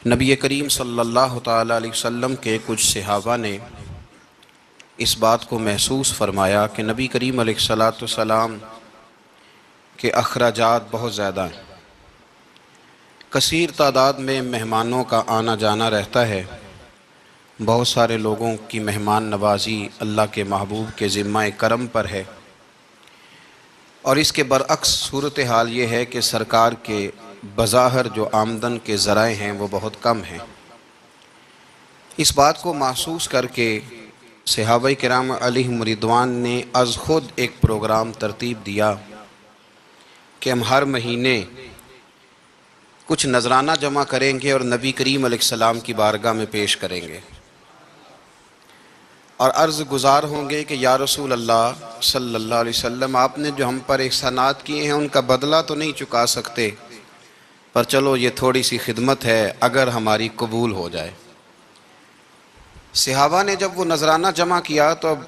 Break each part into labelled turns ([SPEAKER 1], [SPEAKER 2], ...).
[SPEAKER 1] نبی کریم صلی اللہ تعالیٰ علیہ وسلم کے کچھ صحابہ نے اس بات کو محسوس فرمایا کہ نبی کریم علیہ الصلاۃ والسلام کے اخراجات بہت زیادہ ہیں، کثیر تعداد میں مہمانوں کا آنا جانا رہتا ہے، بہت سارے لوگوں کی مہمان نوازی اللہ کے محبوب کے ذمہ کرم پر ہے، اور اس کے برعکس صورتحال یہ ہے کہ سرکار کے بظاہر جو آمدن کے ذرائع ہیں وہ بہت کم ہیں۔ اس بات کو محسوس کر کے صحابہ کرام علیہم رضوان نے از خود ایک پروگرام ترتیب دیا کہ ہم ہر مہینے کچھ نذرانہ جمع کریں گے اور نبی کریم علیہ السلام کی بارگاہ میں پیش کریں گے، اور عرض گزار ہوں گے کہ یا رسول اللہ صلی اللہ علیہ وسلم، آپ نے جو ہم پر احسانات کیے ہیں ان کا بدلہ تو نہیں چکا سکتے، پر چلو یہ تھوڑی سی خدمت ہے اگر ہماری قبول ہو جائے۔ صحابہ نے جب وہ نذرانہ جمع کیا تو اب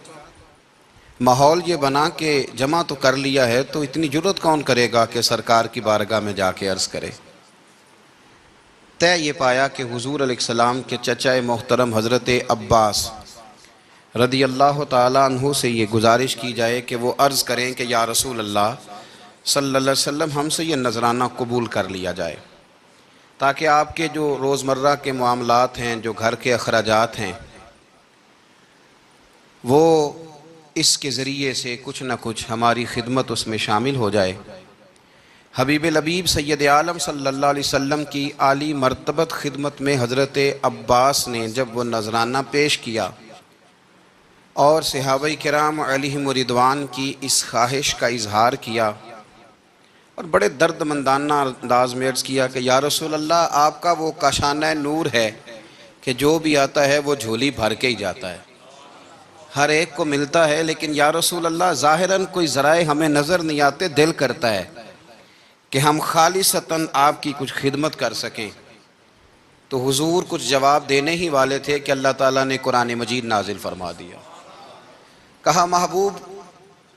[SPEAKER 1] ماحول یہ بنا کہ جمع تو کر لیا ہے تو اتنی جرت کون کرے گا کہ سرکار کی بارگاہ میں جا کے عرض کرے۔ طے یہ پایا کہ حضور علیہ السلام کے چچا محترم حضرت عباس رضی اللہ تعالیٰ عنہ سے یہ گزارش کی جائے کہ وہ عرض کریں کہ یا رسول اللہ صلی اللہ علیہ وسلم، ہم سے یہ نذرانہ قبول کر لیا جائے، تاکہ آپ کے جو روزمرہ کے معاملات ہیں، جو گھر کے اخراجات ہیں، وہ اس کے ذریعے سے کچھ نہ کچھ ہماری خدمت اس میں شامل ہو جائے۔ حبیب لبیب سید عالم صلی اللہ علیہ وسلم کی عالی مرتبت خدمت میں حضرت عباس نے جب وہ نذرانہ پیش کیا اور صحابہ کرام علیہم رضوان کی اس خواہش کا اظہار کیا اور بڑے درد مندانہ انداز میں عرض کیا کہ یا رسول اللہ، آپ کا وہ کاشانہ نور ہے کہ جو بھی آتا ہے وہ جھولی بھر کے ہی جاتا ہے، ہر ایک کو ملتا ہے، لیکن یا رسول اللہ ظاہراً کوئی ذرائع ہمیں نظر نہیں آتے، دل کرتا ہے کہ ہم خالصتاً آپ کی کچھ خدمت کر سکیں۔ تو حضور کچھ جواب دینے ہی والے تھے کہ اللہ تعالیٰ نے قرآن مجید نازل فرما دیا۔ کہا محبوب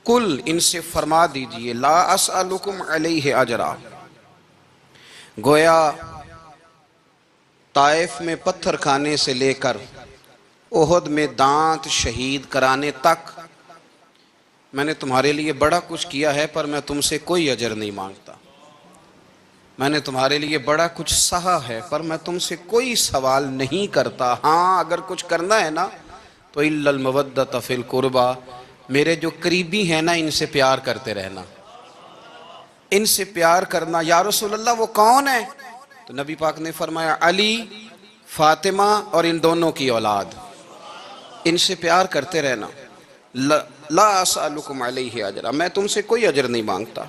[SPEAKER 1] کل ان سے فرما دیجئے لا اسألکم علیہ اجرا۔ گویا طائف میں پتھر کھانے سے لے کر احد میں دانت شہید کرانے تک میں نے تمہارے لیے بڑا کچھ کیا ہے، پر میں تم سے کوئی اجر نہیں مانگتا۔ میں نے تمہارے لیے بڑا کچھ سہا ہے، پر میں تم سے کوئی سوال نہیں کرتا۔ ہاں اگر کچھ کرنا ہے نا تو الا المودۃ فی القربی، میرے جو قریبی ہیں نا ان سے پیار کرتے رہنا، ان سے پیار کرنا۔ یا رسول اللہ وہ کون ہے؟ تو نبی پاک نے فرمایا علی، فاطمہ اور ان دونوں کی اولاد، ان سے پیار کرتے رہنا۔ لا اسألکم علیہ اجرا، میں تم سے کوئی اجر نہیں مانگتا،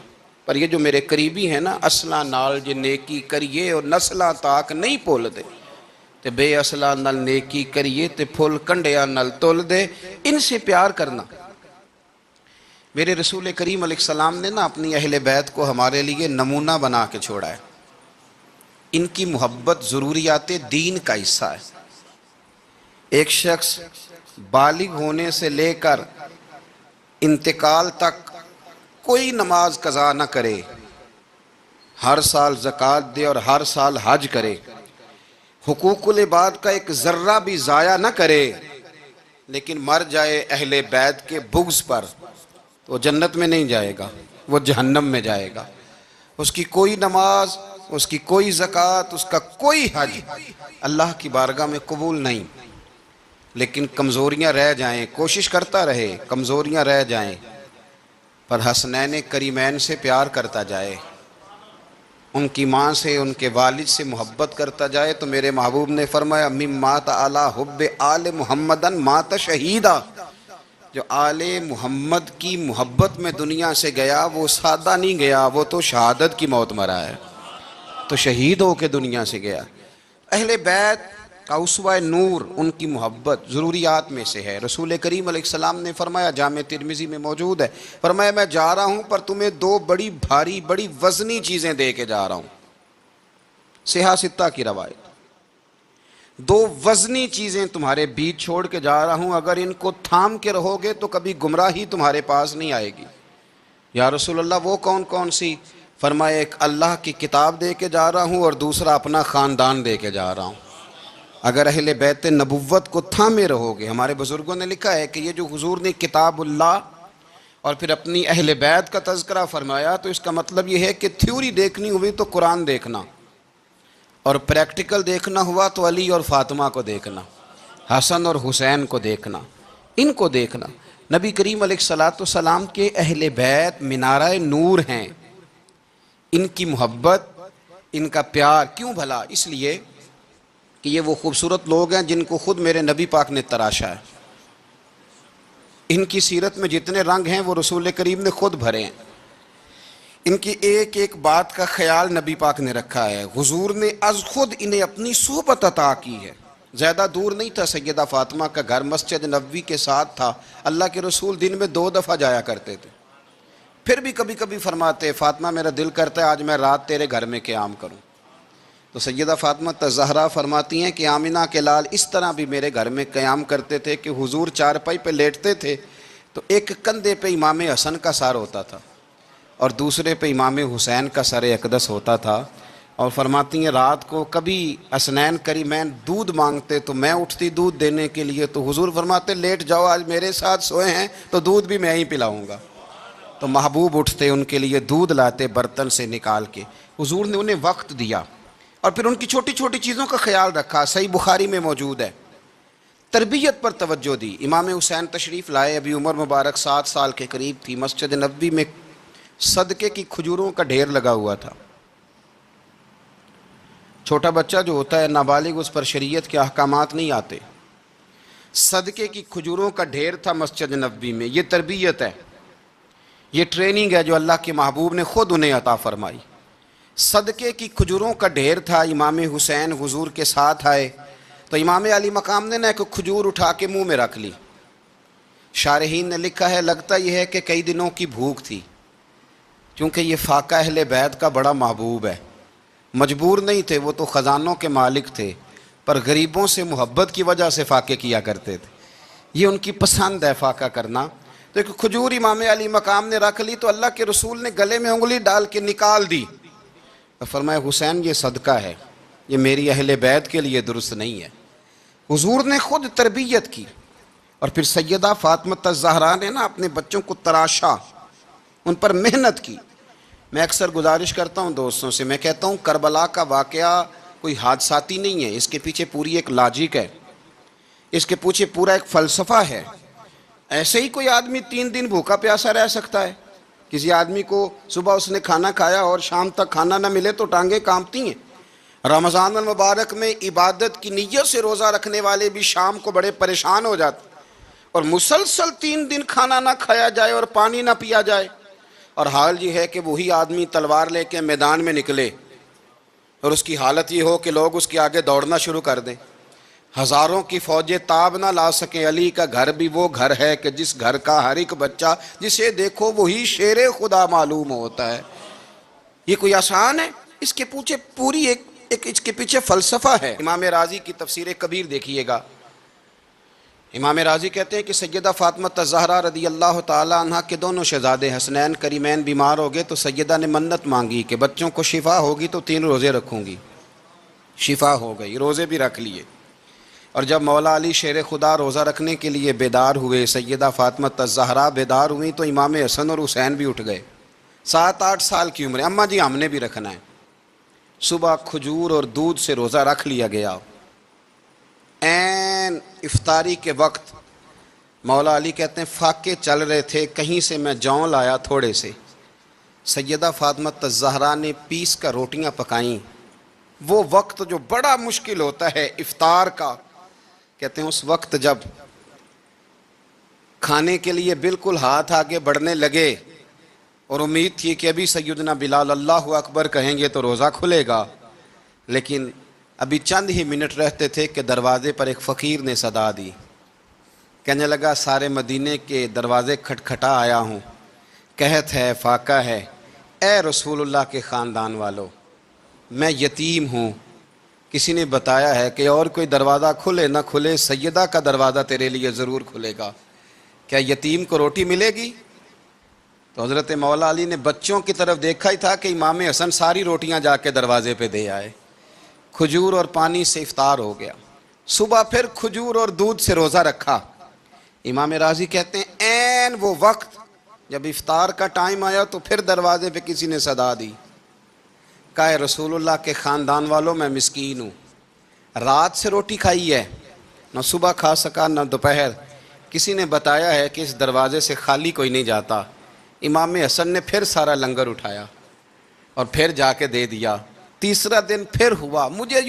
[SPEAKER 1] پر یہ جو میرے قریبی ہیں نا، اصلاں نال جے نیکی کریے اور نسلاں تاک نہیں پول دے، تے بے اصلاں نال نیکی کریے تے پھول کنڈیاں نال تول دے، ان سے پیار کرنا۔ میرے رسول کریم علیہ السلام نے نا اپنی اہل بیت کو ہمارے لیے نمونہ بنا کے چھوڑا ہے۔ ان کی محبت ضروریات دین کا حصہ ہے۔ ایک شخص بالغ ہونے سے لے کر انتقال تک کوئی نماز قضا نہ کرے، ہر سال زکوٰۃ دے اور ہر سال حج کرے، حقوق العباد کا ایک ذرہ بھی ضائع نہ کرے، لیکن مر جائے اہل بیت کے بغض پر، تو وہ جنت میں نہیں جائے گا، وہ جہنم میں جائے گا۔ اس کی کوئی نماز، اس کی کوئی زکوٰۃ، اس کا کوئی حج اللہ کی بارگاہ میں قبول نہیں۔ لیکن کمزوریاں رہ جائیں، کوشش کرتا رہے، کمزوریاں رہ جائیں، پر حسنین کریمین سے پیار کرتا جائے، ان کی ماں سے، ان کے والد سے محبت کرتا جائے، تو میرے محبوب نے فرمایا مم مات علی حب آل محمدن مات شہیدا، جو آل محمد کی محبت میں دنیا سے گیا وہ سادہ نہیں گیا، وہ تو شہادت کی موت مرا ہے، تو شہید ہو کے دنیا سے گیا۔ اہل بیت کا اسوہ نور ان کی محبت ضروریات میں سے ہے۔ رسول کریم علیہ السلام نے فرمایا، جامع ترمذی میں موجود ہے، فرمایا میں جا رہا ہوں پر تمہیں دو بڑی بھاری بڑی وزنی چیزیں دے کے جا رہا ہوں۔ صحیح ستہ کی روایت، دو وزنی چیزیں تمہارے بیچ چھوڑ کے جا رہا ہوں، اگر ان کو تھام کے رہو گے تو کبھی گمراہی تمہارے پاس نہیں آئے گی۔ یا رسول اللہ وہ کون کون سی؟ فرمایا ایک اللہ کی کتاب دے کے جا رہا ہوں اور دوسرا اپنا خاندان دے کے جا رہا ہوں۔ اگر اہل بیت نبوت کو تھامے رہو گے، ہمارے بزرگوں نے لکھا ہے کہ یہ جو حضور نے کتاب اللہ اور پھر اپنی اہل بیت کا تذکرہ فرمایا تو اس کا مطلب یہ ہے کہ تھیوری دیکھنی ہوئی تو قرآن دیکھنا، اور پریکٹیکل دیکھنا ہوا تو علی اور فاطمہ کو دیکھنا، حسن اور حسین کو دیکھنا، ان کو دیکھنا۔ نبی کریم علیہ الصلاۃ والسلام کے اہل بیت منارہ نور ہیں، ان کی محبت، ان کا پیار کیوں بھلا؟ اس لیے کہ یہ وہ خوبصورت لوگ ہیں جن کو خود میرے نبی پاک نے تراشا ہے۔ ان کی سیرت میں جتنے رنگ ہیں وہ رسول کریم نے خود بھرے ہیں۔ ان کی ایک ایک بات کا خیال نبی پاک نے رکھا ہے۔ حضور نے از خود انہیں اپنی صحبت عطا کی ہے۔ زیادہ دور نہیں تھا سیدہ فاطمہ کا گھر، مسجد نبوی کے ساتھ تھا۔ اللہ کے رسول دن میں 2 دفعہ جایا کرتے تھے، پھر بھی کبھی کبھی فرماتے فاطمہ میرا دل کرتا ہے آج میں رات تیرے گھر میں قیام کروں۔ تو سیدہ فاطمہ الزہرا فرماتی ہیں کہ آمنہ کے لال اس طرح بھی میرے گھر میں قیام کرتے تھے کہ حضور چارپائی پہ لیٹتے تھے تو ایک کندھے پہ امام حسن کا سر ہوتا تھا اور دوسرے پہ امام حسین کا سر اقدس ہوتا تھا، اور فرماتی ہیں رات کو کبھی حسنین کریمین دودھ مانگتے تو میں اٹھتی دودھ دینے کے لیے، تو حضور فرماتے لیٹ جاؤ آج میرے ساتھ سوئے ہیں تو دودھ بھی میں ہی پلاؤں گا۔ تو محبوب اٹھتے ان کے لیے دودھ لاتے برتن سے نکال کے۔ حضور نے انہیں وقت دیا اور پھر ان کی چھوٹی چھوٹی چیزوں کا خیال رکھا۔ صحیح بخاری میں موجود ہے، تربیت پر توجہ دی۔ امام حسین تشریف لائے، ابھی عمر مبارک 7 سال کے قریب تھی۔ مسجد نبوی میں صدقے کی کھجوروں کا ڈھیر لگا ہوا تھا۔ چھوٹا بچہ جو ہوتا ہے نابالغ، اس پر شریعت کے احکامات نہیں آتے۔ صدقے کی کھجوروں کا ڈھیر تھا مسجد نبوی میں۔ یہ تربیت ہے، یہ ٹریننگ ہے جو اللہ کے محبوب نے خود انہیں عطا فرمائی۔ صدقے کی کھجوروں کا ڈھیر تھا۔ امام حسین حضور کے ساتھ آئے تو امام علی مقام نے ایک کھجور اٹھا کے منہ میں رکھ لی۔ شارحین نے لکھا ہے لگتا یہ ہے کہ کئی دنوں کی بھوک تھی، کیونکہ یہ فاقہ اہل بیت کا بڑا محبوب ہے۔ مجبور نہیں تھے، وہ تو خزانوں کے مالک تھے، پر غریبوں سے محبت کی وجہ سے فاقے کیا کرتے تھے۔ یہ ان کی پسند ہے فاقہ کرنا۔ تو ایک کھجور امام علی مقام نے رکھ لی تو اللہ کے رسول نے گلے میں انگلی ڈال کے نکال دی، فرمایا حسین یہ صدقہ ہے، یہ میری اہل بیت کے لیے درست نہیں ہے۔ حضور نے خود تربیت کی۔ اور پھر سیدہ فاطمہ الزہرا نے اپنے بچوں کو تراشا، ان پر محنت کی۔ میں اکثر گزارش کرتا ہوں دوستوں سے، میں کہتا ہوں کربلا کا واقعہ کوئی حادثاتی نہیں ہے، اس کے پیچھے پوری ایک لاجک ہے، اس کے پیچھے پورا ایک فلسفہ ہے۔ ایسے ہی کوئی آدمی 3 دن بھوکا پیاسا رہ سکتا ہے؟ کسی آدمی کو صبح اس نے کھانا کھایا اور شام تک کھانا نہ ملے تو ٹانگیں کانپتی ہیں۔ رمضان المبارک میں عبادت کی نیت سے روزہ رکھنے والے بھی شام کو بڑے پریشان ہو جاتے، اور مسلسل 3 دن کھانا نہ کھایا جائے اور پانی نہ پیا جائے، اور حال یہ ہے کہ وہی آدمی تلوار لے کے میدان میں نکلے اور اس کی حالت یہ ہو کہ لوگ اس کے آگے دوڑنا شروع کر دیں، ہزاروں کی فوجیں تاب نہ لا سکیں۔ علی کا گھر بھی وہ گھر ہے کہ جس گھر کا ہر ایک بچہ جسے دیکھو وہی شیر خدا معلوم ہوتا ہے۔ یہ کوئی آسان ہے؟ اس کے پیچھے پوری ایک اس کے پیچھے فلسفہ ہے۔ امام راضی کی تفسیر کبیر دیکھیے گا، امام راضی کہتے ہیں کہ سیدہ فاطمہ الزہرا رضی اللہ تعالی عنہ کے دونوں شہزادے حسنین کریمین بیمار ہو گئے تو سیدہ نے منت مانگی کہ بچوں کو شفا ہوگی تو 3 روزے رکھوں گی۔ شفا ہو گئی، روزے بھی رکھ لیے۔ اور جب مولا علی شیر خدا روزہ رکھنے کے لیے بیدار ہوئے، سیدہ فاطمہ الزہرا بیدار ہوئیں تو امام حسن اور حسین بھی اٹھ گئے، 7-8 سال کی عمر۔ اماں جی ہم نے بھی رکھنا ہے۔ صبح کھجور اور دودھ سے روزہ رکھ لیا گیا۔ عین افطاری کے وقت مولا علی کہتے ہیں فاقے چل رہے تھے، کہیں سے میں جون لایا تھوڑے سے، سیدہ فاطمہ الزہرا نے پیس کر روٹیاں پکائیں۔ وہ وقت جو بڑا مشکل ہوتا ہے افطار کا، کہتے ہیں اس وقت جب کھانے کے لیے بالکل ہاتھ آگے بڑھنے لگے اور امید تھی کہ ابھی سیدنا بلال اللہ اکبر کہیں گے تو روزہ کھلے گا، لیکن ابھی چند ہی منٹ رہتے تھے کہ دروازے پر ایک فقیر نے صدا دی، کہنے لگا سارے مدینے کے دروازے کھٹکھٹا آیا ہوں، قحط ہے، فاقہ ہے، اے رسول اللہ کے خاندان والو میں یتیم ہوں، کسی نے بتایا ہے کہ اور کوئی دروازہ کھلے نہ کھلے سیدہ کا دروازہ تیرے لیے ضرور کھلے گا، کیا یتیم کو روٹی ملے گی؟ تو حضرت مولا علی نے بچوں کی طرف دیکھا ہی تھا کہ امام حسن ساری روٹیاں جا کے دروازے پہ دے آئے، کھجور اور پانی سے افطار ہو گیا۔ صبح پھر کھجور اور دودھ سے روزہ رکھا۔ امام راضی کہتے ہیں عین وہ وقت جب افطار کا ٹائم آیا تو پھر دروازے پہ کسی نے صدا دی، کہا اے رسول اللہ کے خاندان والوں، میں مسکین ہوں، رات سے روٹی کھائی ہے، نہ صبح کھا سکا نہ دوپہر، کسی نے بتایا ہے کہ اس دروازے سے خالی کوئی نہیں جاتا۔ امام حسن نے پھر سارا لنگر اٹھایا اور پھر جا کے دے دیا۔ تیسرا دن پھر ہوا۔ مجھے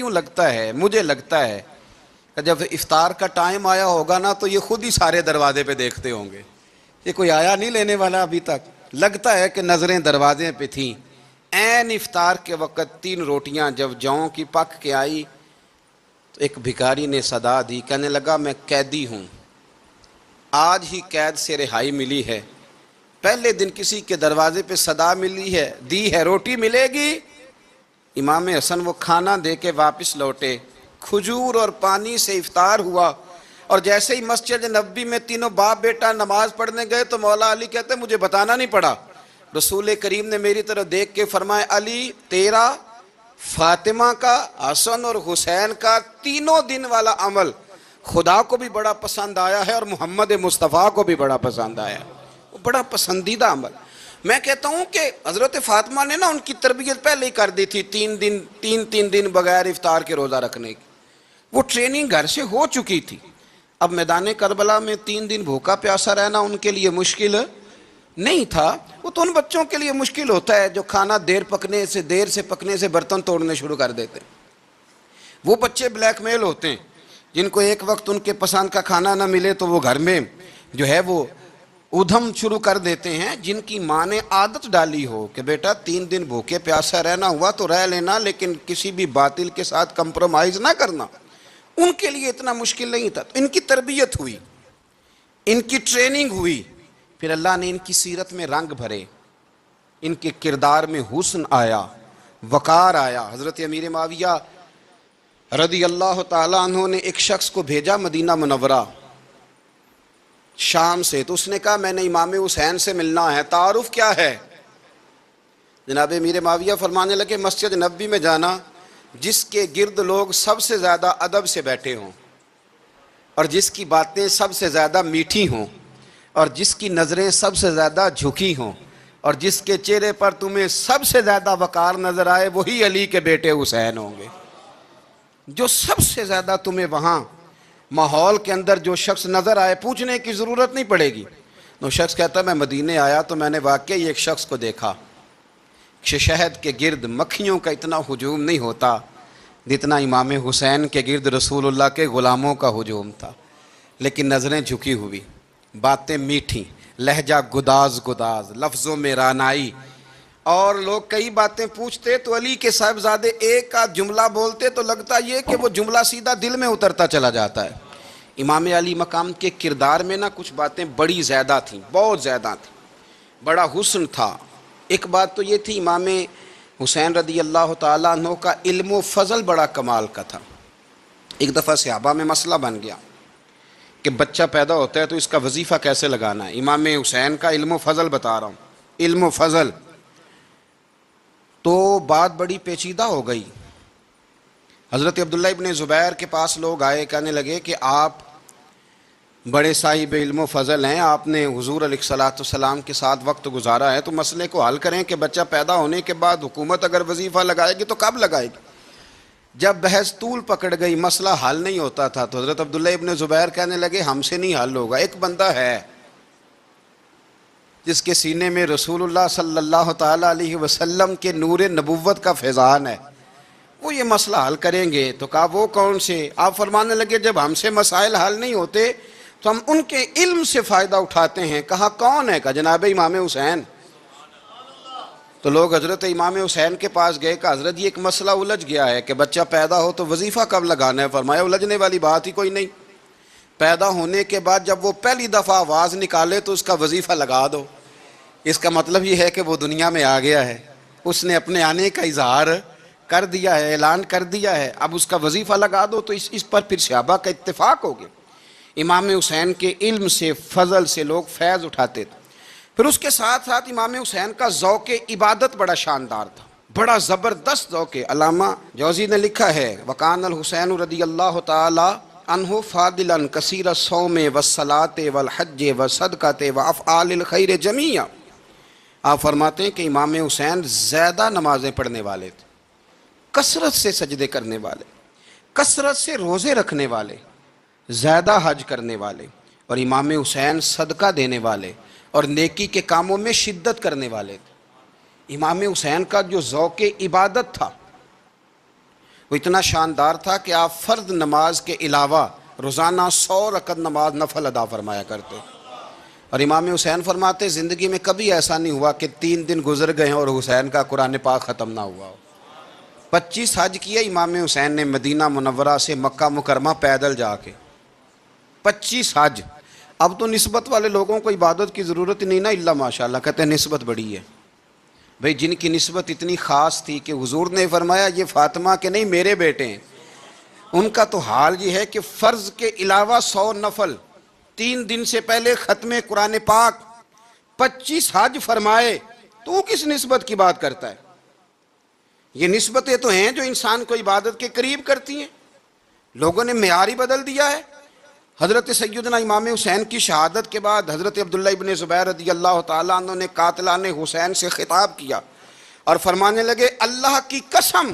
[SPEAKER 1] لگتا ہے کہ جب افطار کا ٹائم آیا ہوگا نا تو یہ خود ہی سارے دروازے پہ دیکھتے ہوں گے، یہ کوئی آیا نہیں لینے والا ابھی تک۔ لگتا ہے کہ نظریں دروازے پہ تھیں۔ عین افطار کے وقت 3 روٹیاں جب جاؤں کی پک کے آئی تو ایک بھکاری نے صدا دی، کہنے لگا میں قیدی ہوں، آج ہی قید سے رہائی ملی ہے، پہلے دن کسی کے دروازے پہ صدا دی ہے، روٹی ملے گی۔ امام حسن وہ کھانا دے کے واپس لوٹے، کھجور اور پانی سے افطار ہوا، اور جیسے ہی مسجد نبوی میں تینوں باپ بیٹا نماز پڑھنے گئے تو مولا علی کہتے مجھے بتانا نہیں پڑا، رسول کریم نے میری طرف دیکھ کے فرمایا علی تیرا، فاطمہ کا، حسن اور حسین کا 3 دن والا عمل خدا کو بھی بڑا پسند آیا ہے اور محمد مصطفیٰ کو بھی بڑا پسند آیا ہے، وہ بڑا پسندیدہ عمل۔ میں کہتا ہوں کہ حضرت فاطمہ نے نا ان کی تربیت پہلے ہی کر دی تھی، 3 دن بغیر افطار کے روزہ رکھنے کی، وہ ٹریننگ گھر سے ہو چکی تھی۔ اب میدان کربلا میں 3 دن بھوکا پیاسا رہنا ان کے لیے مشکل نہیں تھا، وہ تو ان بچوں کے لیے مشکل ہوتا ہے جو کھانا دیر سے پکنے سے برتن توڑنے شروع کر دیتے ہیں۔ وہ بچے بلیک میل ہوتے ہیں جن کو ایک وقت ان کے پسند کا کھانا نہ ملے تو وہ گھر میں جو ہے وہ ادھم شروع کر دیتے ہیں، جن کی ماں نے عادت ڈالی ہو کہ بیٹا 3 دن بھوکے پیاسا رہنا ہوا تو رہ لینا، لیکن کسی بھی باطل کے ساتھ کمپرومائز نہ کرنا، ان کے لیے اتنا مشکل نہیں تھا۔ ان کی تربیت ہوئی، ان کی ٹریننگ ہوئی، پھر اللہ نے ان کی سیرت میں رنگ بھرے، ان کے کردار میں حسن آیا، وقار آیا۔ حضرت امیر معاویہ رضی اللہ تعالیٰ عنہ نے ایک شخص کو بھیجا مدینہ منورہ شام سے، تو اس نے کہا میں نے امام حسین سے ملنا ہے، تعارف کیا ہے؟ جناب امیر معاویہ فرمانے لگے مسجد نبوی میں جانا جس کے گرد لوگ سب سے زیادہ ادب سے بیٹھے ہوں اور جس کی باتیں سب سے زیادہ میٹھی ہوں اور جس کی نظریں سب سے زیادہ جھکی ہوں اور جس کے چہرے پر تمہیں سب سے زیادہ وقار نظر آئے وہی علی کے بیٹے حسین ہوں گے۔ جو سب سے زیادہ تمہیں وہاں ماحول کے اندر جو شخص نظر آئے پوچھنے کی ضرورت نہیں پڑے گی۔ وہ شخص کہتا ہے میں مدینے آیا تو میں نے واقعی ایک شخص کو دیکھا، شہد کے گرد مکھیوں کا اتنا ہجوم نہیں ہوتا جتنا امام حسین کے گرد رسول اللہ کے غلاموں کا ہجوم تھا، لیکن نظریں جھکی ہوئی، باتیں میٹھی، لہجہ گداز لفظوں میں رانائی، اور لوگ کئی باتیں پوچھتے تو علی کے صاحبزادے ایک آدھ جملہ بولتے تو لگتا یہ کہ وہ جملہ سیدھا دل میں اترتا چلا جاتا ہے۔ امام علی مقام کے کردار میں نا کچھ باتیں بڑی زیادہ تھیں، بہت زیادہ تھیں، بڑا حسن تھا۔ ایک بات تو یہ تھی امام حسین رضی اللہ تعالیٰ عنہ کا علم و فضل بڑا کمال کا تھا۔ ایک دفعہ صحابہ میں مسئلہ بن گیا کہ بچہ پیدا ہوتا ہے تو اس کا وظیفہ کیسے لگانا ہے۔ امام حسین کا علم و فضل بتا رہا ہوں، علم و فضل، تو بات بڑی پیچیدہ ہو گئی۔ حضرت عبداللہ ابن زبیر کے پاس لوگ آئے، کہنے لگے کہ آپ بڑے صاحب علم و فضل ہیں، آپ نے حضور علیہ الصلوۃ والسلام کے ساتھ وقت گزارا ہے، تو مسئلے کو حل کریں کہ بچہ پیدا ہونے کے بعد حکومت اگر وظیفہ لگائے گی تو کب لگائے گی؟ جب بحث طول پکڑ گئی، مسئلہ حل نہیں ہوتا تھا، تو حضرت عبداللہ ابن زبیر کہنے لگے ہم سے نہیں حل ہوگا، ایک بندہ ہے جس کے سینے میں رسول اللہ صلی اللہ تعالیٰ علیہ وسلم کے نور نبوت کا فیضان ہے، وہ یہ مسئلہ حل کریں گے۔ تو کہا وہ کون سے؟ آپ فرمانے لگے جب ہم سے مسائل حل نہیں ہوتے تو ہم ان کے علم سے فائدہ اٹھاتے ہیں۔ کہا کون ہے؟ کہا جناب امام حسین۔ تو لوگ حضرت امام حسین کے پاس گئے، کہا حضرت یہ ایک مسئلہ الجھ گیا ہے کہ بچہ پیدا ہو تو وظیفہ کب لگانا ہے؟ فرمایا الجھنے والی بات ہی کوئی نہیں، پیدا ہونے کے بعد جب وہ پہلی دفعہ آواز نکالے تو اس کا وظیفہ لگا دو۔ اس کا مطلب یہ ہے کہ وہ دنیا میں آ گیا ہے، اس نے اپنے آنے کا اظہار کر دیا ہے، اعلان کر دیا ہے، اب اس کا وظیفہ لگا دو۔ تو اس پر پھر صحابہ کا اتفاق ہو گیا۔ امام حسین کے علم سے، فضل سے لوگ فیض اٹھاتے تھے۔ پھر اس کے ساتھ ساتھ امام حسین کا ذوق عبادت بڑا شاندار تھا، بڑا زبردست ذوق۔ علامہ جوزی نے لکھا ہے وکان الحسین رضی اللہ تعالی عنہ فاضلا کثیر الصوم والصلاۃ والحج والصدقۃ وافعال الخیر جمیعا۔ آپ فرماتے ہیں کہ امام حسین زیادہ نمازیں پڑھنے والے تھے، کثرت سے سجدے کرنے والے، کثرت سے روزے رکھنے والے، زیادہ حج کرنے والے، اور امام حسین صدقہ دینے والے اور نیکی کے کاموں میں شدت کرنے والے تھے۔ امام حسین کا جو ذوق عبادت تھا وہ اتنا شاندار تھا کہ آپ فرض نماز کے علاوہ روزانہ 100 رکعت نماز نفل ادا فرمایا کرتے، اور امام حسین فرماتے زندگی میں کبھی ایسا نہیں ہوا کہ 3 دن گزر گئے ہیں اور حسین کا قرآن پاک ختم نہ ہوا ہو۔ 25 حج کیے امام حسین نے مدینہ منورہ سے مکہ مکرمہ پیدل جا کے، 25 حج۔ اب تو نسبت والے لوگوں کو عبادت کی ضرورت نہیں نا، اللہ ماشاءاللہ کہتے ہیں نسبت بڑی ہے۔ بھئی جن کی نسبت اتنی خاص تھی کہ حضور نے فرمایا یہ فاطمہ کے نہیں میرے بیٹے ہیں، ان کا تو حال یہ ہے کہ فرض کے علاوہ 100 نفل، 3 دن سے پہلے ختم قرآن پاک، 25 حج فرمائے، تو کس نسبت کی بات کرتا ہے؟ یہ نسبتیں تو ہیں جو انسان کو عبادت کے قریب کرتی ہیں۔ لوگوں نے معیار ہی بدل دیا ہے۔ حضرت سیدنا امام حسین کی شہادت کے بعد حضرت عبداللہ ابن زبیر رضی اللہ تعالیٰ عنہ نے قاتلان حسین سے خطاب کیا اور فرمانے لگے اللہ کی قسم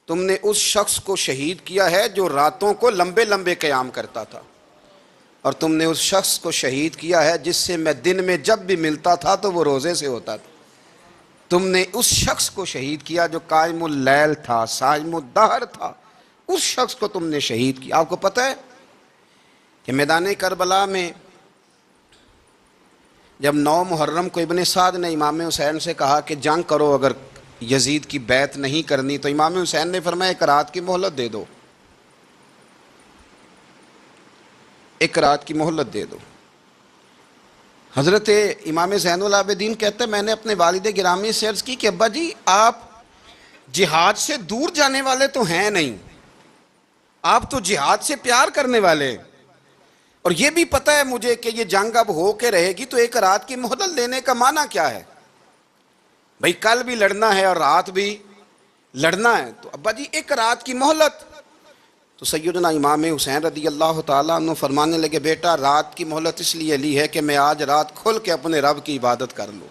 [SPEAKER 1] تم نے اس شخص کو شہید کیا ہے جو راتوں کو لمبے لمبے قیام کرتا تھا، اور تم نے اس شخص کو شہید کیا ہے جس سے میں دن میں جب بھی ملتا تھا تو وہ روزے سے ہوتا تھا۔ تم نے اس شخص کو شہید کیا جو قائم اللیل تھا، صائم الدہر تھا، اس شخص کو تم نے شہید کیا۔ آپ کو پتہ ہے کہ میدان کربلا میں جب 9 محرم کو ابن سعد نے امام حسین سے کہا کہ جنگ کرو اگر یزید کی بیعت نہیں کرنی، تو امام حسین نے فرمایا 1 رات کی مہلت دے دو، 1 رات کی مہلت دے دو۔ حضرت امام زین العابدین کہتے ہیں میں نے اپنے والد گرامی سے عرض کی کہ ابا جی آپ جہاد سے دور جانے والے تو ہیں نہیں، آپ تو جہاد سے پیار کرنے والے، اور یہ بھی پتہ ہے مجھے کہ یہ جنگ اب ہو کے رہے گی، تو 1 رات کی مہلت لینے کا معنی کیا ہے؟ بھئی کل بھی لڑنا ہے اور رات بھی لڑنا ہے، تو ابا جی 1 رات کی مہلت۔ تو سیدنا امام حسین رضی اللہ تعالیٰ عنہ فرمانے لگے بیٹا رات کی مہلت اس لیے لی ہے کہ میں آج رات کھل کے اپنے رب کی عبادت کر لوں،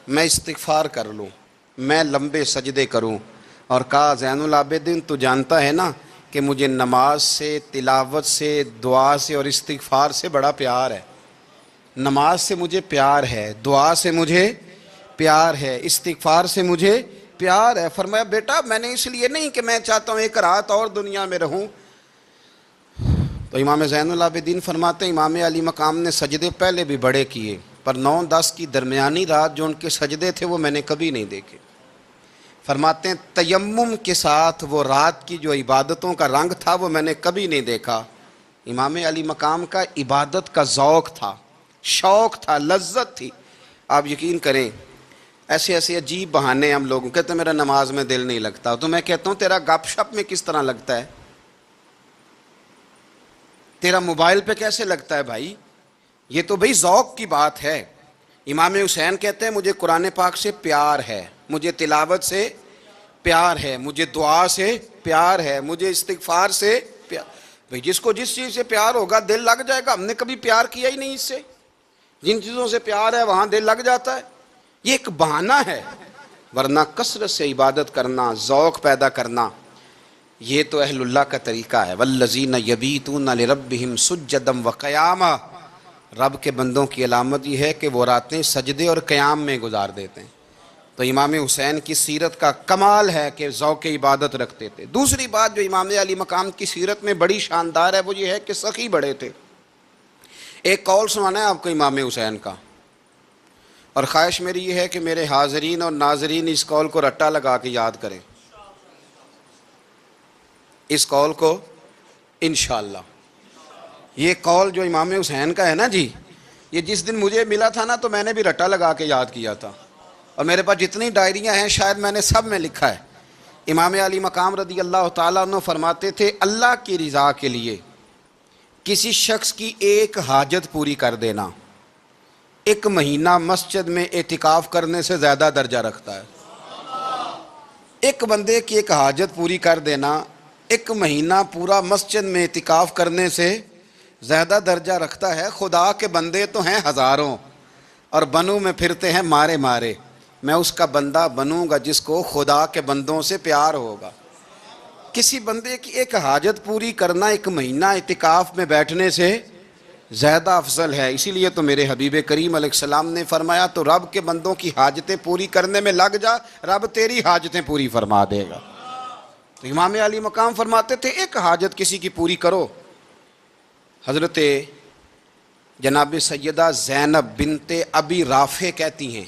[SPEAKER 1] میں استغفار کر لوں، میں لمبے سجدے کروں۔ اور کہا زین العابدین تو جانتا ہے نا کہ مجھے نماز سے، تلاوت سے، دعا سے اور استغفار سے بڑا پیار ہے۔ نماز سے مجھے پیار ہے، دعا سے مجھے پیار ہے، استغفار سے مجھے پیار ہے۔ فرمایا بیٹا میں نے اس لیے نہیں کہ میں چاہتا ہوں 1 رات اور دنیا میں رہوں۔ تو امام زین العابدین فرماتے ہیں امام علی مقام نے سجدے پہلے بھی بڑے کیے، پر 9-10 کی درمیانی رات جو ان کے سجدے تھے وہ میں نے کبھی نہیں دیکھے۔ فرماتے ہیں تیمم کے ساتھ وہ رات کی جو عبادتوں کا رنگ تھا وہ میں نے کبھی نہیں دیکھا۔ امام علی مقام کا عبادت کا ذوق تھا، شوق تھا، لذت تھی۔ آپ یقین کریں ایسے ایسے عجیب بہانے ہم لوگوں کہتے ہیں میرا نماز میں دل نہیں لگتا، تو میں کہتا ہوں تیرا گپ شپ میں کس طرح لگتا ہے، تیرا موبائل پہ کیسے لگتا ہے بھائی؟ یہ تو بھائی ذوق کی بات ہے۔ امام حسین کہتے ہیں مجھے قرآن پاک سے پیار ہے، مجھے تلاوت سے پیار ہے، مجھے دعا سے پیار ہے، مجھے استغفار سے پیار۔ بھائی جس کو جس چیز سے پیار ہوگا دل لگ جائے گا۔ ہم نے کبھی پیار کیا ہی نہیں اس سے، جن چیزوں سے پیار ہے وہاں دل لگ جاتا ہے۔ یہ ایک بہانہ ہے، ورنہ کثرت سے عبادت کرنا، ذوق پیدا کرنا، یہ تو اہل اللہ کا طریقہ ہے۔ والذین یبیتون لربہم سجدا وقیاما، رب کے بندوں کی علامت یہ ہے کہ وہ راتیں سجدے اور قیام میں گزار دیتے ہیں۔ تو امام حسین کی سیرت کا کمال ہے کہ ذوق عبادت رکھتے تھے۔ دوسری بات جو امام علی مقام کی سیرت میں بڑی شاندار ہے وہ یہ ہے کہ سخی بڑے تھے۔ ایک قول سنانا ہے آپ کو امام حسین کا، اور خواہش میری یہ ہے کہ میرے حاضرین اور ناظرین اس قول کو رٹا لگا کے یاد کریں، اس قول کو انشاءاللہ۔ یہ قول جو امام حسین کا ہے نا جی، یہ جس دن مجھے ملا تھا نا تو میں نے بھی رٹا لگا کے یاد کیا تھا، اور میرے پاس جتنی ڈائریاں ہیں شاید میں نے سب میں لکھا ہے۔ امام علی مقام رضی اللہ تعالیٰ عنہ فرماتے تھے اللہ کی رضا کے لیے کسی شخص کی ایک حاجت پوری کر دینا ایک مہینہ مسجد میں اعتکاف کرنے سے زیادہ درجہ رکھتا ہے۔ ایک بندے کی ایک حاجت پوری کر دینا ایک مہینہ پورا مسجد میں اعتکاف کرنے سے زیادہ درجہ رکھتا ہے۔ خدا کے بندے تو ہیں ہزاروں اور بنوں میں پھرتے ہیں مارے مارے، میں اس کا بندہ بنوں گا جس کو خدا کے بندوں سے پیار ہوگا۔ کسی بندے کی ایک حاجت پوری کرنا ایک مہینہ اعتکاف میں بیٹھنے سے زیادہ افضل ہے۔ اسی لیے تو میرے حبیب کریم علیہ السلام نے فرمایا تو رب کے بندوں کی حاجتیں پوری کرنے میں لگ جا، رب تیری حاجتیں پوری فرما دے گا۔ تو امام علی مقام فرماتے تھے ایک حاجت کسی کی پوری کرو۔ حضرت جناب سیدہ زینب بنت ابی رافع کہتی ہیں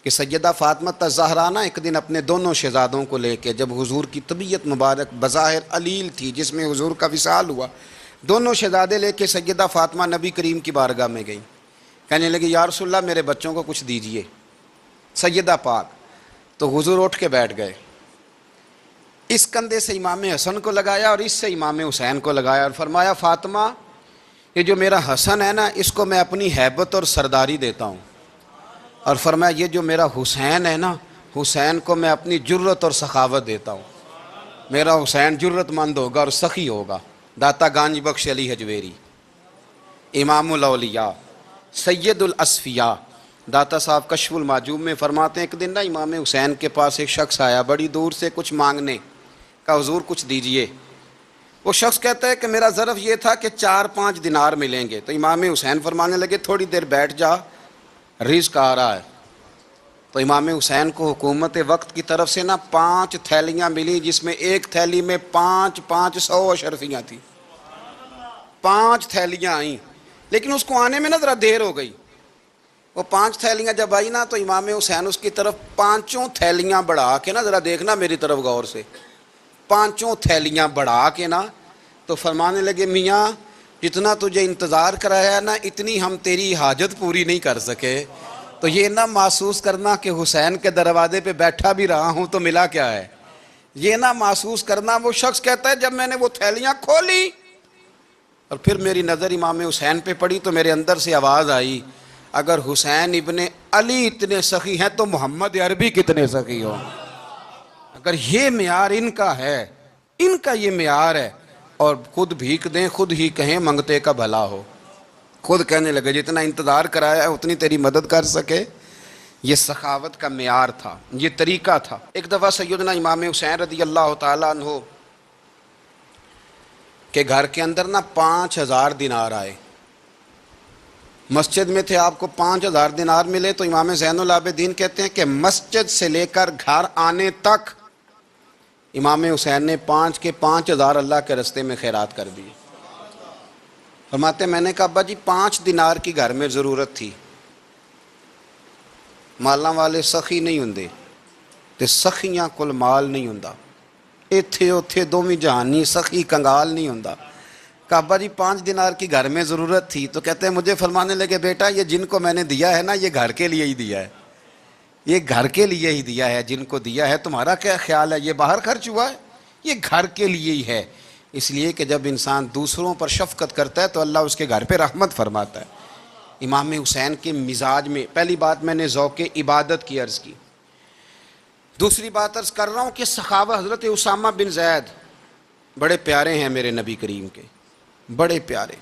[SPEAKER 1] کہ سیدہ فاطمہ الزہرا ایک دن اپنے دونوں شہزادوں کو لے کے، جب حضور کی طبیعت مبارک بظاہر علیل تھی جس میں حضور کا وصال ہوا، دونوں شہزادے لے کے سیدہ فاطمہ نبی کریم کی بارگاہ میں گئیں، کہنے لگی یا رسول اللہ میرے بچوں کو کچھ دیجئے سیدہ پاک۔ تو حضور اٹھ کے بیٹھ گئے، اس کندھے سے امام حسن کو لگایا اور اس سے امام حسین کو لگایا اور فرمایا فاطمہ یہ جو میرا حسن ہے نا اس کو میں اپنی ہیبت اور سرداری دیتا ہوں، اور فرمایا یہ جو میرا حسین ہے نا حسین کو میں اپنی جرت اور سخاوت دیتا ہوں، میرا حسین جرت مند ہوگا اور سخی ہوگا۔ داتا گانج بخش علی حجویری، امام الاولیاء، سید الاصفیاء، داتا صاحب کشف المعجوب میں فرماتے ہیں ایک دن نا امام حسین کے پاس ایک شخص آیا بڑی دور سے کچھ مانگنے کا، حضور کچھ دیجئے۔ وہ شخص کہتا ہے کہ میرا ظرف یہ تھا کہ 4-5 دینار ملیں گے۔ تو امام حسین فرمانے لگے تھوڑی دیر بیٹھ جا، رزق آ رہا ہے۔ تو امام حسین کو حکومت وقت کی طرف سے نا 5 تھیلیاں ملی جس میں ایک تھیلی میں 500 اشرفیاں تھیں، 5 تھیلیاں آئیں، لیکن اس کو آنے میں نا ذرا دیر ہو گئی۔ وہ 5 تھیلیاں جب آئی نا تو امام حسین اس کی طرف 5 تھیلیاں بڑھا کے نا، ذرا دیکھنا میری طرف غور سے، 5 تھیلیاں بڑھا کے نا تو فرمانے لگے میاں جتنا تجھے انتظار کرایا نا اتنی ہم تیری حاجت پوری نہیں کر سکے۔ تو یہ نہ محسوس کرنا کہ حسین کے دروازے پہ بیٹھا بھی رہا ہوں تو ملا کیا ہے، یہ نہ محسوس کرنا۔ وہ شخص کہتا ہے جب میں نے وہ تھیلیاں کھولی اور پھر میری نظر امام حسین پہ پڑی تو میرے اندر سے آواز آئی اگر حسین ابن علی اتنے سخی ہیں تو محمد عربی کتنے سخی ہوں۔ اگر یہ معیار ان کا ہے، ان کا یہ معیار ہے، اور خود بھیک دیں خود ہی کہیں منگتے کا بھلا ہو، خود کہنے لگے جتنا انتظار کرایا ہے اتنی تیری مدد کر سکے۔ یہ سخاوت کا معیار تھا، یہ طریقہ تھا۔ ایک دفعہ سیدنا امام حسین رضی اللہ تعالیٰ عنہ کے گھر کے اندر نا 5000 دینار آئے، مسجد میں تھے، آپ کو 5000 دینار ملے تو امام زین العابدین کہتے ہیں کہ مسجد سے لے کر گھر آنے تک امام حسین نے 5 کے 5000 اللہ کے رستے میں خیرات کر دی۔ فرماتے میں نے کہا ابا جی 5 دینار کی گھر میں ضرورت تھی، مالاں والے سخی نہیں ہوندے تے سخیاں کل مال نہیں ہوندا، ایتھے اوتھے دوویں جہانی سخی کنگال نہیں ہوندا۔ کہا ابا جی 5 دینار کی گھر میں ضرورت تھی، تو کہتے ہیں مجھے فرمانے لگے بیٹا یہ جن کو میں نے دیا ہے نا یہ گھر کے لیے ہی دیا ہے، یہ گھر کے لیے ہی دیا ہے، جن کو دیا ہے تمہارا کیا خیال ہے یہ باہر خرچ ہوا ہے، یہ گھر کے لیے ہی ہے۔ اس لیے کہ جب انسان دوسروں پر شفقت کرتا ہے تو اللہ اس کے گھر پہ رحمت فرماتا ہے۔ امام حسین کے مزاج میں پہلی بات میں نے ذوق عبادت کی عرض کی، دوسری بات عرض کر رہا ہوں کہ سخاوت۔ حضرت اسامہ بن زید بڑے پیارے ہیں میرے نبی کریم کے، بڑے پیارے۔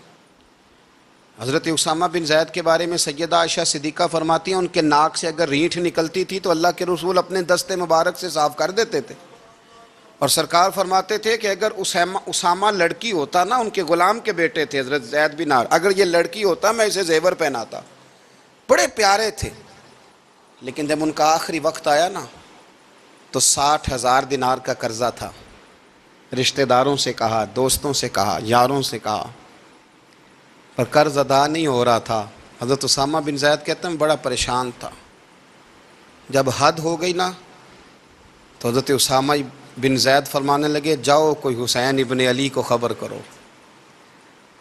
[SPEAKER 1] حضرت اسامہ بن زید کے بارے میں سیدہ عائشہ صدیقہ فرماتی ہیں ان کے ناک سے اگر رینٹھ نکلتی تھی تو اللہ کے رسول اپنے دستے مبارک سے صاف کر دیتے تھے، اور سرکار فرماتے تھے کہ اگر اسامہ لڑکی ہوتا نا، ان کے غلام کے بیٹے تھے حضرت زید بن عار، اگر یہ لڑکی ہوتا میں اسے زیور پہناتا۔ بڑے پیارے تھے، لیکن جب ان کا آخری وقت آیا نا تو 60,000 دینار کا قرضہ تھا، رشتہ داروں سے کہا، دوستوں سے کہا، یاروں سے کہا، پر قرض ادا نہیں ہو رہا تھا۔ حضرت اسامہ بن زید کہتے ہیں بڑا پریشان تھا۔ جب حد ہو گئی نا تو حضرت اسامہ بن زید فرمانے لگے جاؤ کوئی حسین ابن علی کو خبر کرو،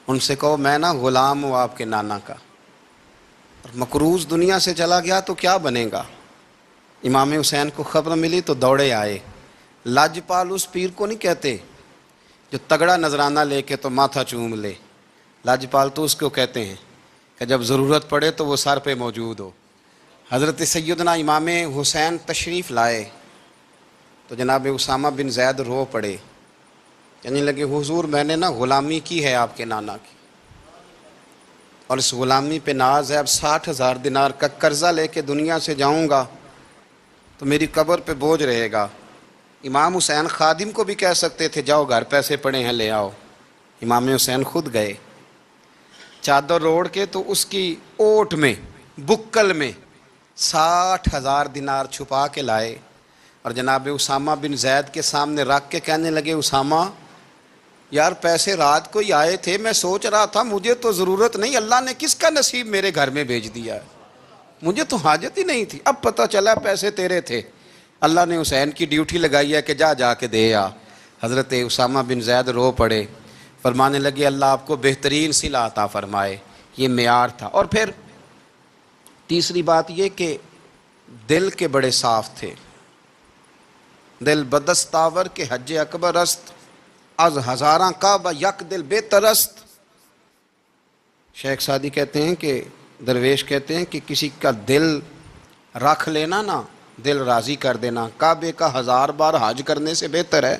[SPEAKER 1] ان سے کہو میں نا غلام ہوں آپ کے نانا کا، اور مقروض دنیا سے چلا گیا تو کیا بنے گا۔ امام حسین کو خبر ملی تو دوڑے آئے۔ لاجپال اس پیر کو نہیں کہتے جو تگڑا نذرانہ لے کے تو ماتھا چوم لے، لاجپال تو اس کو کہتے ہیں کہ جب ضرورت پڑے تو وہ سر پہ موجود ہو۔ حضرت سیدنا امام حسین تشریف لائے تو جناب اسامہ بن زید رو پڑے، کہنے لگے حضور میں نے نا غلامی کی ہے آپ کے نانا کی، اور اس غلامی پہ ناز ہے، اب 60,000 دینار کا قرضہ لے کے دنیا سے جاؤں گا تو میری قبر پہ بوجھ رہے گا۔ امام حسین خادم کو بھی کہہ سکتے تھے جاؤ گھر پیسے پڑے ہیں لے آؤ، امام حسین خود گئے، چادر اوڑھ کے تو اس کی اوٹ میں بکل میں 60,000 دینار چھپا کے لائے اور جناب اسامہ بن زید کے سامنے رکھ کے کہنے لگے اسامہ یار پیسے رات کو ہی آئے تھے، میں سوچ رہا تھا مجھے تو ضرورت نہیں، اللہ نے کس کا نصیب میرے گھر میں بھیج دیا ہے، مجھے تو حاجت ہی نہیں تھی، اب پتہ چلا پیسے تیرے تھے، اللہ نے حسین کی ڈیوٹی لگائی ہے کہ جا کے دے آ۔ حضرت اسامہ بن زید رو پڑے، فرمانے لگے اللہ آپ کو بہترین صلہ عطا فرمائے، یہ معیار تھا۔ اور پھر تیسری بات یہ کہ دل کے بڑے صاف تھے، دل بدستاور کے حج اکبر است، از ہزاراں کعبہ یک دل بہتر است۔ شیخ سعدی کہتے ہیں کہ درویش کہتے ہیں کہ کسی کا دل رکھ لینا نا، دل راضی کر دینا، کعبے کا 1000 بار حج کرنے سے بہتر ہے۔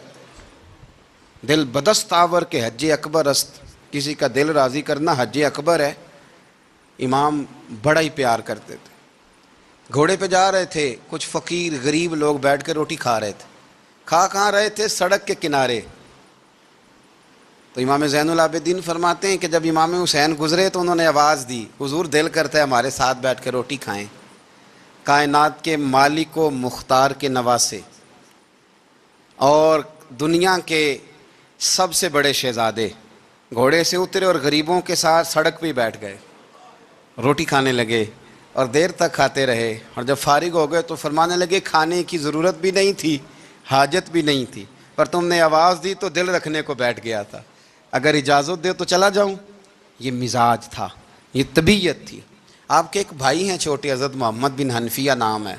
[SPEAKER 1] دل بدستاور کے حج اکبر است، کسی کا دل راضی کرنا حج اکبر ہے۔ امام بڑا ہی پیار کرتے تھے، گھوڑے پہ جا رہے تھے، کچھ فقیر غریب لوگ بیٹھ کے روٹی کھا رہے تھے، کہاں رہے تھے؟ سڑک کے کنارے۔ تو امام زین العابدین فرماتے ہیں کہ جب امام حسین گزرے تو انہوں نے آواز دی حضور دل کرتا ہے ہمارے ساتھ بیٹھ کے روٹی کھائیں۔ کائنات کے مالک و مختار کے نواسے اور دنیا کے سب سے بڑے شہزادے گھوڑے سے اترے اور غریبوں کے ساتھ سڑک پہ بیٹھ گئے، روٹی کھانے لگے اور دیر تک کھاتے رہے، اور جب فارغ ہو گئے تو فرمانے لگے کھانے کی ضرورت بھی نہیں تھی، حاجت بھی نہیں تھی، پر تم نے آواز دی تو دل رکھنے کو بیٹھ گیا تھا، اگر اجازت دے تو چلا جاؤں۔ یہ مزاج تھا، یہ طبیعت تھی۔ آپ کے ایک بھائی ہیں چھوٹے، حضرت محمد بن حنفیہ نام ہے،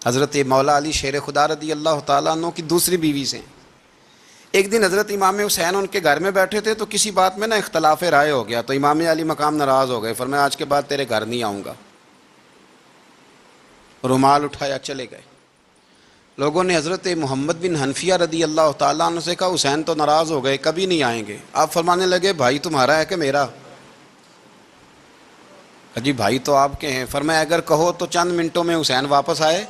[SPEAKER 1] حضرت مولا علی شیر خدا رضی اللہ تعالیٰ عنہ کی دوسری بیوی سے۔ ایک دن حضرت امام حسین ان کے گھر میں بیٹھے تھے تو کسی بات میں نا اختلاف رائے ہو گیا، تو امام علی مقام ناراض ہو گئے، فرمایا آج کے بعد تیرے گھر نہیں آؤں گا، رومال اٹھایا چلے گئے۔ لوگوں نے حضرت محمد بن حنفیہ رضی اللہ تعالیٰ عنہ سے کہا حسین تو ناراض ہو گئے، کبھی نہیں آئیں گے۔ آپ فرمانے لگے بھائی تمہارا ہے کہ میرا؟ جی بھائی تو آپ کے ہیں۔ فرمایا اگر کہو تو چند منٹوں میں حسین واپس آئے؟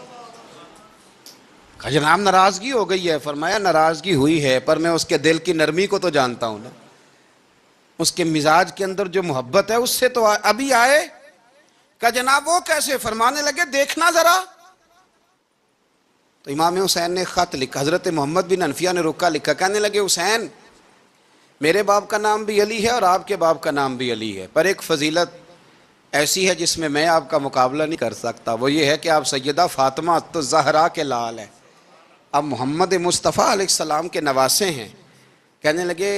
[SPEAKER 1] کہا جناب ناراضگی ہو گئی ہے۔ فرمایا ناراضگی ہوئی ہے پر میں اس کے دل کی نرمی کو تو جانتا ہوں نا، اس کے مزاج کے اندر جو محبت ہے اس سے تو ابھی آئے۔ کہا جناب وہ کیسے؟ فرمانے لگے دیکھنا ذرا۔ تو امام حسین نے خط لکھا، حضرت محمد بن حنفیہ نے رکا لکھا، کہنے لگے حسین میرے باپ کا نام بھی علی ہے اور آپ کے باپ کا نام بھی علی ہے، پر ایک فضیلت ایسی ہے جس میں میں آپ کا مقابلہ نہیں کر سکتا، وہ یہ ہے کہ آپ سیدہ فاطمہ الزہرا کے لال ہیں، اب محمد مصطفیٰ علیہ السلام کے نواسے ہیں۔ کہنے لگے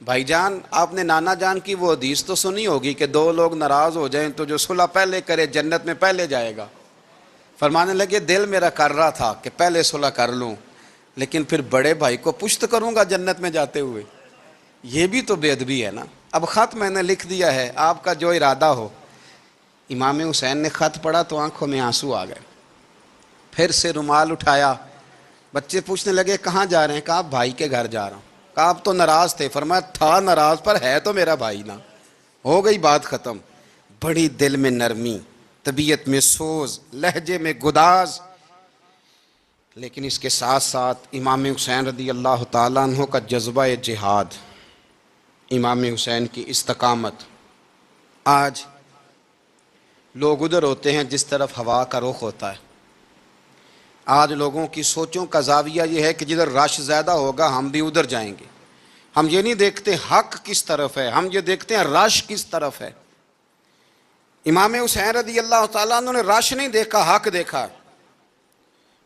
[SPEAKER 1] بھائی جان آپ نے نانا جان کی وہ حدیث تو سنی ہوگی کہ دو لوگ ناراض ہو جائیں تو جو صلح پہلے کرے جنت میں پہلے جائے گا۔ فرمانے لگے دل میرا کر رہا تھا کہ پہلے صلح کر لوں، لیکن پھر بڑے بھائی کو پشت کروں گا جنت میں جاتے ہوئے، یہ بھی تو بے ادبی ہے نا۔ اب خط میں نے لکھ دیا ہے، آپ کا جو ارادہ ہو۔ امام حسین نے خط پڑھا تو آنکھوں میں آنسو آ گئے، پھر سے رومال اٹھایا، بچے پوچھنے لگے کہاں جا رہے ہیں؟ کہا بھائی کے گھر جا رہا ہوں۔ کہا آپ تو ناراض تھے؟ فرمایا تھا ناراض پر ہے تو میرا بھائی نا، ہو گئی بات ختم۔ بڑی دل میں نرمی، طبیعت میں سوز، لہجے میں گداز، لیکن اس کے ساتھ ساتھ امام حسین رضی اللہ تعالیٰ عنہ کا جذبہ جہاد، امام حسین کی استقامت۔ آج لوگ ادھر ہوتے ہیں جس طرف ہوا کا رخ ہوتا ہے، آج لوگوں کی سوچوں کا زاویہ یہ ہے کہ جدھر رش زیادہ ہوگا ہم بھی ادھر جائیں گے، ہم یہ نہیں دیکھتے حق کس طرف ہے، ہم یہ دیکھتے ہیں رش کس طرف ہے۔ امام حسین رضی اللہ تعالیٰ عنہ نے رش نہیں دیکھا، حق دیکھا۔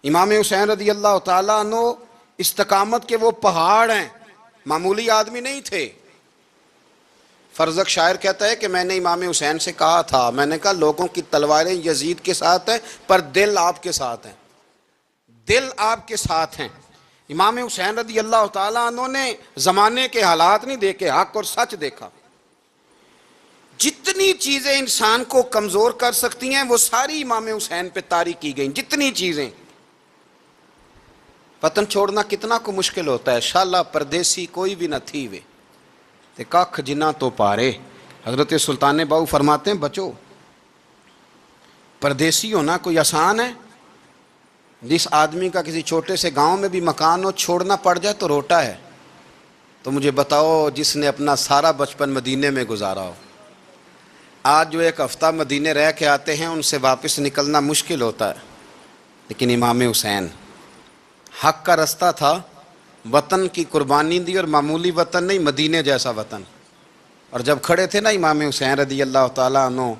[SPEAKER 1] امام حسین رضی اللہ تعالیٰ عنہ استقامت کے وہ پہاڑ ہیں، معمولی آدمی نہیں تھے۔ فرزق شاعر کہتا ہے کہ میں نے امام حسین سے کہا تھا، میں نے کہا لوگوں کی تلواریں یزید کے ساتھ ہیں پر دل آپ کے ساتھ ہیں، دل آپ کے ساتھ ہیں۔ امام حسین رضی اللہ تعالیٰ عنہ نے زمانے کے حالات نہیں دیکھے، حق اور سچ دیکھا۔ جتنی چیزیں انسان کو کمزور کر سکتی ہیں وہ ساری امام حسین پہ طاری کی گئیں، جتنی چیزیں۔ وطن چھوڑنا کتنا کو مشکل ہوتا ہے، شالا پردیسی کوئی بھی نہ تھی وے تے ککھ جنہ تو پارے۔ حضرت سلطان باؤ فرماتے ہیں بچو، پردیسی ہونا کوئی آسان ہے؟ جس آدمی کا کسی چھوٹے سے گاؤں میں بھی مکان ہو، چھوڑنا پڑ جائے تو روٹا ہے، تو مجھے بتاؤ جس نے اپنا سارا بچپن مدینے میں گزارا ہو۔ آج جو ایک ہفتہ مدینے رہ کے آتے ہیں ان سے واپس نکلنا مشکل ہوتا ہے، لیکن امام حسین حق کا رستہ تھا، وطن کی قربانی دی، اور معمولی وطن نہیں، مدینے جیسا وطن۔ اور جب کھڑے تھے نا امام حسین رضی اللہ تعالیٰ عنہ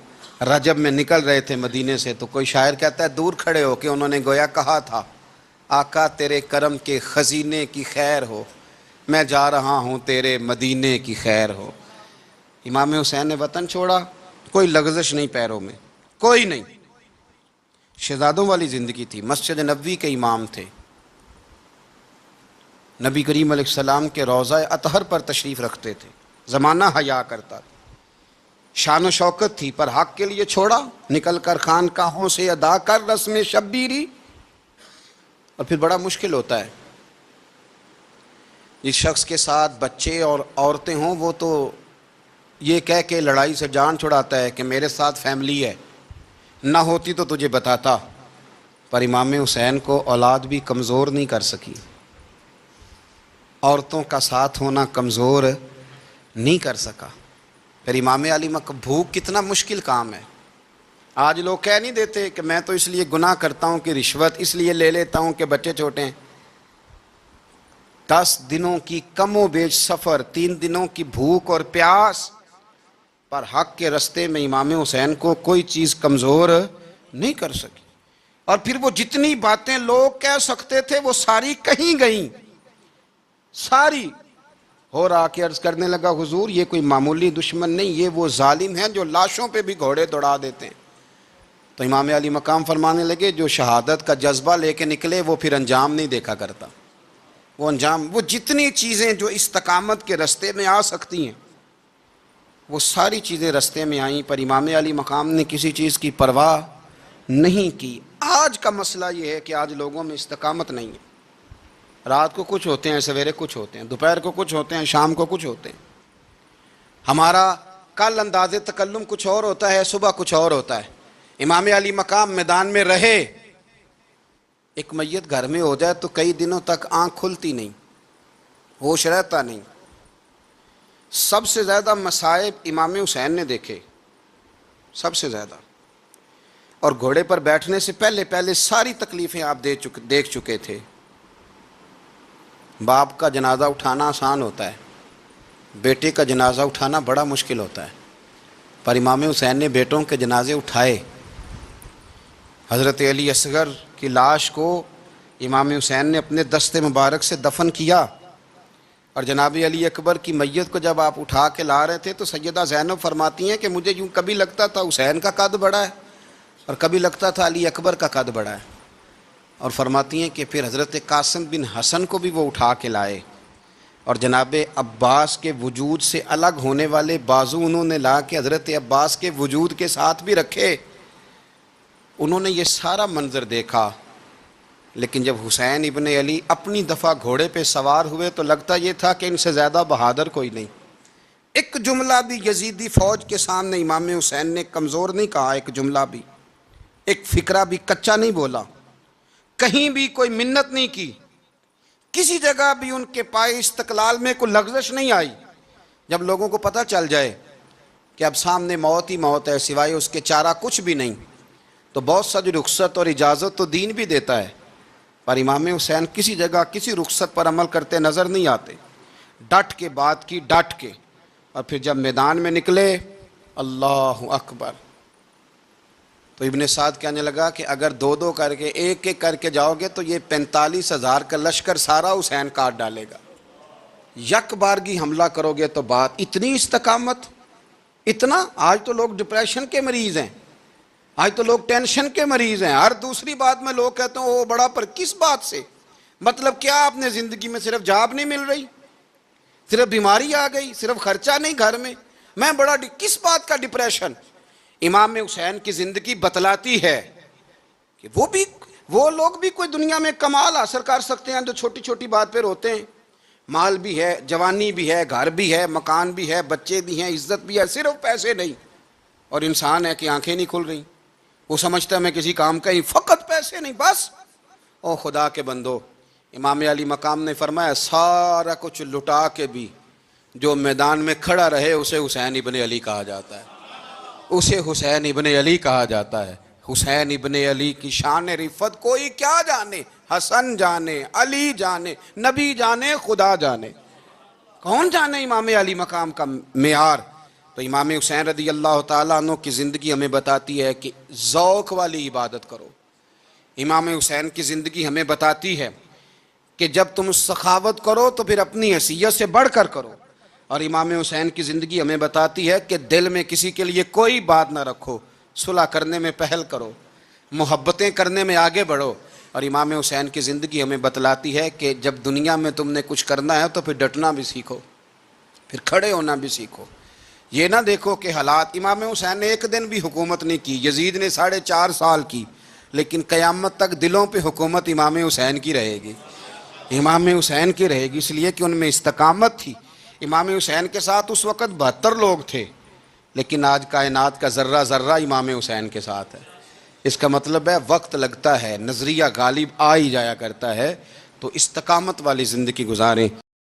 [SPEAKER 1] رجب میں نکل رہے تھے مدینے سے، تو کوئی شاعر کہتا ہے دور کھڑے ہو کے انہوں نے گویا کہا تھا، آقا تیرے کرم کے خزینے کی خیر ہو، میں جا رہا ہوں تیرے مدینے کی خیر ہو۔ امام حسین نے وطن چھوڑا، کوئی لغزش نہیں پیروں میں، کوئی نہیں۔ شہزادوں والی زندگی تھی، مسجد نبوی کے امام تھے، نبی کریم علیہ السلام کے روضہ اطہر پر تشریف رکھتے تھے، زمانہ حیا کرتا تھا، شان و شوکت تھی، پر حق کے لیے چھوڑا، نکل کر خانقاہوں سے ادا کر رسم شبیری۔ اور پھر بڑا مشکل ہوتا ہے، جس شخص کے ساتھ بچے اور عورتیں ہوں وہ تو یہ کہہ کے لڑائی سے جان چھڑاتا ہے کہ میرے ساتھ فیملی ہے، نہ ہوتی تو تجھے بتاتا، پر امام حسین کو اولاد بھی کمزور نہیں کر سکی، عورتوں کا ساتھ ہونا کمزور نہیں کر سکا۔ پھر امام علی بھوک کتنا مشکل کام ہے۔ آج لوگ کہہ نہیں دیتے کہ میں تو اس لیے گناہ کرتا ہوں کہ رشوت اس لیے لے لیتا ہوں کہ بچے چھوٹے ہیں۔ 10 دنوں کی کم و بیش سفر، 3 دنوں کی بھوک اور پیاس، پر حق کے رستے میں امام حسین کو کوئی چیز کمزور نہیں کر سکی۔ اور پھر وہ جتنی باتیں لوگ کہہ سکتے تھے وہ ساری کہیں گئیں، ساری۔ اور آ کے عرض کرنے لگا حضور یہ کوئی معمولی دشمن نہیں، یہ وہ ظالم ہیں جو لاشوں پہ بھی گھوڑے دوڑا دیتے ہیں۔ تو امام علی مقام فرمانے لگے جو شہادت کا جذبہ لے کے نکلے وہ پھر انجام نہیں دیکھا کرتا، وہ انجام، وہ جتنی چیزیں جو استقامت کے رستے میں آ سکتی ہیں وہ ساری چیزیں رستے میں آئیں، پر امام علی مقام نے کسی چیز کی پرواہ نہیں کی۔ آج کا مسئلہ یہ ہے کہ آج لوگوں میں استقامت نہیں ہے، رات کو کچھ ہوتے ہیں، سویرے کچھ ہوتے ہیں، دوپہر کو کچھ ہوتے ہیں، شام کو کچھ ہوتے ہیں۔ ہمارا کل انداز تکلم کچھ اور ہوتا ہے، صبح کچھ اور ہوتا ہے۔ امام علی مقام میدان میں رہے، ایک میت گھر میں ہو جائے تو کئی دنوں تک آنکھ کھلتی نہیں، ہوش رہتا نہیں۔ سب سے زیادہ مصائب امام حسین نے دیکھے، سب سے زیادہ، اور گھوڑے پر بیٹھنے سے پہلے ساری تکلیفیں آپ دیکھ چکے تھے۔ باپ کا جنازہ اٹھانا آسان ہوتا ہے، بیٹے کا جنازہ اٹھانا بڑا مشکل ہوتا ہے، پر امام حسین نے بیٹوں کے جنازے اٹھائے۔ حضرت علی اصغر کی لاش کو امام حسین نے اپنے دست مبارک سے دفن کیا، اور جناب علی اکبر کی میت کو جب آپ اٹھا کے لا رہے تھے تو سیدہ زینب فرماتی ہیں کہ مجھے یوں کبھی لگتا تھا حسین کا قد بڑا ہے اور کبھی لگتا تھا علی اکبر کا قد بڑا ہے، اور فرماتی ہیں کہ پھر حضرت قاسم بن حسن کو بھی وہ اٹھا کے لائے، اور جناب عباس کے وجود سے الگ ہونے والے بازو انہوں نے لا کے حضرت عباس کے وجود کے ساتھ بھی رکھے۔ انہوں نے یہ سارا منظر دیکھا، لیکن جب حسین ابن علی اپنی دفعہ گھوڑے پہ سوار ہوئے تو لگتا یہ تھا کہ ان سے زیادہ بہادر کوئی نہیں۔ ایک جملہ بھی یزیدی فوج کے سامنے امام حسین نے کمزور نہیں کہا، ایک جملہ بھی، ایک فکرہ بھی کچا نہیں بولا، کہیں بھی کوئی منت نہیں کی، کسی جگہ بھی ان کے پائے استقلال میں کوئی لغزش نہیں آئی۔ جب لوگوں کو پتہ چل جائے کہ اب سامنے موت ہی موت ہے، سوائے اس کے چارہ کچھ بھی نہیں، تو بہت ساری رخصت اور اجازت تو دین بھی دیتا ہے، پر امام حسین کسی جگہ کسی رخصت پر عمل کرتے نظر نہیں آتے، ڈٹ کے بات کی، ڈٹ کے۔ اور پھر جب میدان میں نکلے، اللہ اکبر، تو ابن سعد کہنے لگا کہ اگر 2 کر کے، ایک کر کے جاؤ گے تو یہ 45,000 کا لشکر سارا حسین کاٹ ڈالے گا، یک بارگی حملہ کرو گے تو بات۔ اتنی استقامت، اتنا۔ آج تو لوگ ڈپریشن کے مریض ہیں، آج تو لوگ ٹینشن کے مریض ہیں، ہر دوسری بات میں لوگ کہتے ہیں وہ بڑا، پر کس بات سے؟ مطلب کیا آپ نے زندگی میں صرف جاب نہیں مل رہی، صرف بیماری آ گئی، صرف خرچہ نہیں گھر میں، میں بڑا کس بات کا ڈپریشن؟ امام حسین کی زندگی بتلاتی ہے کہ وہ لوگ بھی کوئی دنیا میں کمال حاصل کر سکتے ہیں جو چھوٹی چھوٹی بات پہ روتے ہیں. مال بھی ہے، جوانی بھی ہے، گھر بھی ہے، مکان بھی ہے، بچے بھی ہیں، عزت بھی ہے، صرف پیسے نہیں. اور انسان ہے کہ آنکھیں نہیں کھل رہی، وہ سمجھتا ہے میں کسی کام کا ہی، فقط پیسے نہیں بس. او خدا کے بندو، امام علی مقام نے فرمایا سارا کچھ لٹا کے بھی جو میدان میں کھڑا رہے اسے حسین ابن علی کہا جاتا ہے، اسے حسین ابن علی کہا جاتا ہے. حسین ابن علی کی شان رفت کوئی کیا جانے، حسن جانے، علی جانے، نبی جانے، خدا جانے، کون جانے امام علی مقام کا معیار. تو امام حسین رضی اللہ تعالیٰ عنہ کی زندگی ہمیں بتاتی ہے کہ ذوق والی عبادت کرو. امام حسین کی زندگی ہمیں بتاتی ہے کہ جب تم سخاوت کرو تو پھر اپنی حیثیت سے بڑھ کر کرو. اور امام حسین کی زندگی ہمیں بتاتی ہے کہ دل میں کسی کے لیے کوئی بات نہ رکھو، صلح کرنے میں پہل کرو، محبتیں کرنے میں آگے بڑھو. اور امام حسین کی زندگی ہمیں بتلاتی ہے کہ جب دنیا میں تم نے کچھ کرنا ہے تو پھر ڈٹنا بھی سیکھو، پھر کھڑے ہونا بھی سیکھو. یہ نہ دیکھو کہ حالات، امام حسین نے ایک دن بھی حکومت نہیں کی، یزید نے 4.5 سال کی، لیکن قیامت تک دلوں پہ حکومت امام حسین کی رہے گی، امام حسین کی رہے گی، اس لیے کہ ان میں استقامت تھی. امام حسین کے ساتھ اس وقت 72 لوگ تھے، لیکن آج کائنات کا ذرہ ذرہ امام حسین کے ساتھ ہے. اس کا مطلب ہے وقت لگتا ہے، نظریہ غالب آ ہی جایا کرتا ہے. تو استقامت والی زندگی گزاریں.